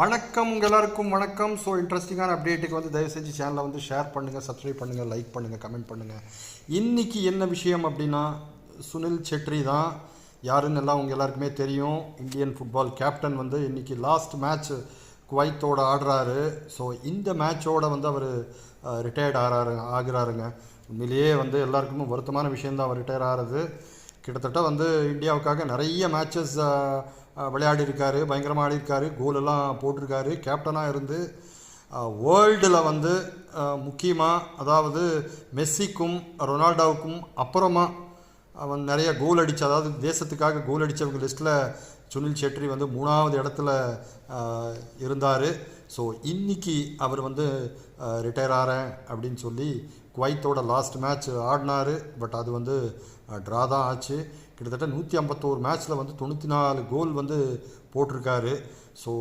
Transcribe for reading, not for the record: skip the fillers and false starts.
வணக்கம் எல்லாருக்கும் வணக்கம். ஸோ இன்ட்ரெஸ்டிங்கான அப்டேட்டுக்கு வந்து தயவு செஞ்சு சேனலை வந்து ஷேர் பண்ணுங்கள், சப்ஸ்கிரைப் பண்ணுங்கள், லைக் பண்ணுங்கள், கமெண்ட் பண்ணுங்கள். இன்றைக்கி என்ன விஷயம் அப்படின்னா, சுனில் செட்ரி தான் யாருன்னு எல்லாம் உங்கள் எல்லாருக்குமே தெரியும். இந்தியன் ஃபுட்பால் கேப்டன் வந்து இன்றைக்கி லாஸ்ட் மேட்ச் குவைத்தோட ஆடுறாரு. ஸோ இந்த மேட்சோட வந்து அவர் ரிட்டையர்ட் ஆகிறாருங்க. உண்மையிலேயே வந்து எல்லாருக்குமே வருத்தமான விஷயந்தான் அவர் ரிட்டையர் ஆகிறது. கிட்டத்தட்ட வந்து இந்தியாவுக்காக நிறைய மேட்சஸ் விளையாடி இருக்காரு, பயங்கரமாக ஆடிருக்காரு, கோலெல்லாம் போட்டிருக்காரு. கேப்டனாக இருந்து வேர்ல்டில் வந்து முக்கியமாக அதாவது மெஸ்ஸிக்கும் ரொனால்டோவுக்கும் அப்புறமா அவன் நிறைய கோல் அடித்த, அதாவது தேசத்துக்காக கோல் அடித்தவங்க லிஸ்ட்டில் சுனில் செட்ரி வந்து 3வது இடத்துல இருந்தார். ஸோ இன்றைக்கி அவர் வந்து ரிட்டையர் ஆகிறேன் அப்படின்னு சொல்லி குவைத்தோட லாஸ்ட் மேட்ச் ஆடினார். பட் அது வந்து ட்ரா தான் ஆச்சு. கிட்டத்தட்ட 151 மேட்ச்சில் வந்து 94 கோல் வந்து போட்டிருக்காரு. ஸோ